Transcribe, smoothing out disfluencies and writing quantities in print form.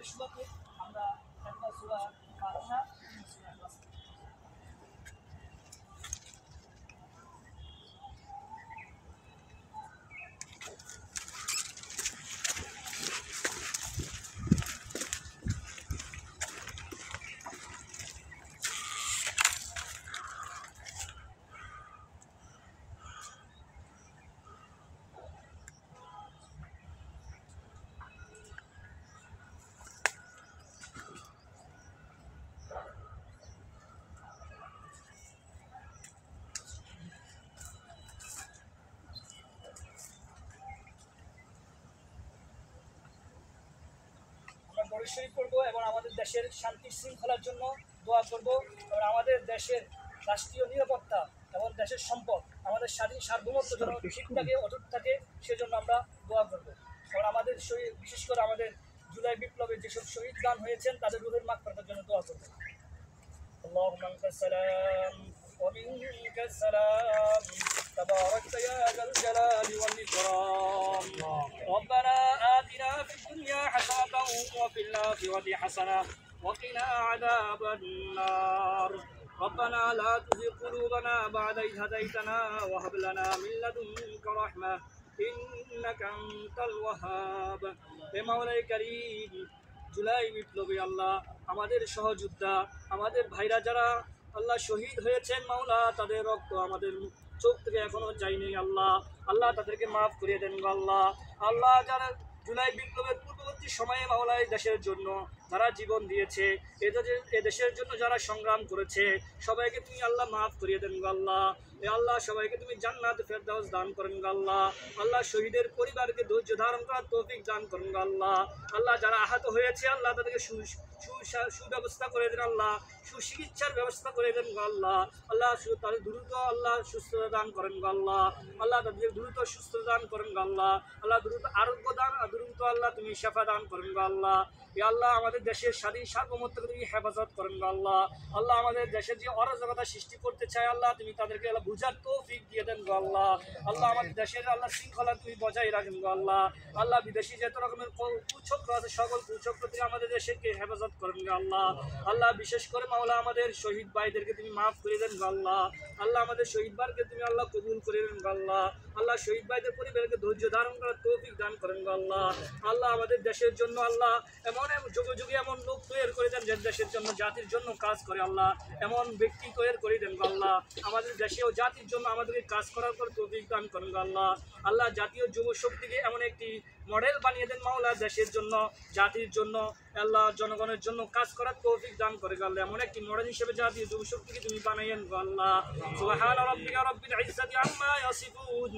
শেষ লক্ষ্যে আমরা একটা সূরা ফাতিহা সূরা ইখলাস দরুদ শরীফ পড়বো এবং আমাদের দেশের শান্তি শৃঙ্খলার জন্য দোয়া করব এবং আমাদের দেশের রাষ্ট্রীয় নিরাপত্তা এবং দেশের সম্পদ আমাদের স্বাধীন সার্বভৌমত্ব যেন ঠিক থাকে, অটুট থাকে, সেজন্য আমরা দোয়া করব। এবং আমাদের শহীদ, বিশেষ করে আমাদের জুলাই বিপ্লবে যেসব শহীদ গান হয়েছেন তাদের রুহের মাগফিরাতের জন্য দোয়া করব। اللهم انت السلام ومنك السلام تباركت يا ذا الجلال والإكرام ربنا آتنا في الدنيا حسنة وفي الآخرة حسنة وقنا عذاب النار ربنا لا تزغ قلوبنا بعد إذ هديتنا وهب لنا من لدنك رحمة إنك أنت الوهاب يا مولاي الكريم জুলাই বিপ্লবী আল্লাহ আমাদের সহযোদ্ধা, আমাদের ভাইরা যারা আল্লাহ শহীদ হয়েছেন মাওলা, তাদের রক্ত আমাদের চোখ থেকে এখনো যায়নি আল্লাহ। আল্লাহ তাদেরকে মাফ করিয়ে দেন আল্লাহ। আল্লাহ যারা জুলাই বিপ্লবের পূর্ববর্তী সময়ে মাওলা এই দেশের জন্য যারা জীবন দিয়েছে, এ দেশের জন্য যারা সংগ্রাম করেছে, সবাইকে তুমি আল্লাহ মাফ করিয়ে দেন আল্লাহ। এ আল্লাহ সবাইকে তুমি জান্নাত ফেরদাউস দান করেন আল্লাহ। আল্লাহ শহীদের পরিবারকে ধৈর্য ধারণ করার তৌফিক দান করেন আল্লাহ। আল্লাহ যারা আহত হয়েছে আল্লাহ তাদেরকে সুব্যবস্থা করে দেন আল্লাহ, সুচিকিৎসার ব্যবস্থা করে দেন আল্লাহ। আল্লাহ তাদের দ্রুত আল্লাহ সুস্থতা দান করেন আল্লাহ। আল্লাহ তাদের দ্রুত সুস্থতা দান করেন আল্লাহ। আল্লাহ দ্রুত আরোগ্য দান, দ্রুত আল্লাহ তুমি শেফা দান করেন আল্লাহ। ইয়া আল্লাহ আমাদের দেশের স্বাধীন সার্বভৌমত্বকে তুমি হেফাজত করেন আল্লাহ। আল্লাহ আমাদের দেশের যে অরাজকতা সৃষ্টি করতে চায় আল্লাহ তুমি তাদেরকে আল্লাহ বুঝার তৌফিক দিয়ে দেন গো আল্লাহ। আল্লাহ আমাদের দেশের আল্লাহ শৃঙ্খলা তুমি বজায় রাখেন গো আল্লাহ। আল্লাহ বিদেশি যত রকমের কুচক্র আছে সকল কুচক্র থেকে আমাদের দেশকে হেফাজত করেন গো আল্লাহ। আল্লাহ বিশেষ করে মাওলা আমাদের শহীদ ভাইদেরকে তুমি মাফ করে দেন গো আল্লাহ। আল্লাহ আমাদের শহীদ ভাইকে তুমি আল্লাহ কবুল করে দেন গো আল্লাহ। আল্লাহ শহীদ ভাইদের পরিবারকে ধৈর্য ধারণ করার তৌফিক দান করেন গো আল্লাহ। আল্লাহ আমাদের দেশের জন্য আল্লাহ এমন যুগে যুগে এমন লোক তৈরি করে দেন যে দেশের জন্য জাতির জন্য কাজ করে আল্লাহ। এমন ব্যক্তি তৈরি করে দেন গো আল্লাহ আমাদের দেশে ও জাতির জন্য আমাদেরকে কাজ করার পর তৌফিক দান করেন গো আল্লাহ। আল্লাহ জাতীয় যুব শক্তিকে এমন একটি মডেল বানিয়ে দেন মাওলা দেশের জন্য, জাতির জন্য, আল্লাহ জনগণের জন্য কাজ করার তৌফিক দান করে গো আল্লাহ। এমন একটি মডেল হিসেবে জাতীয় যুব শক্তিকে তুমি বানাইয়েন গো আল্লাহ। সুবহান রাব্বিকা রাব্বিল ইজ্জাতি আম্মা ইয়াসিফুন।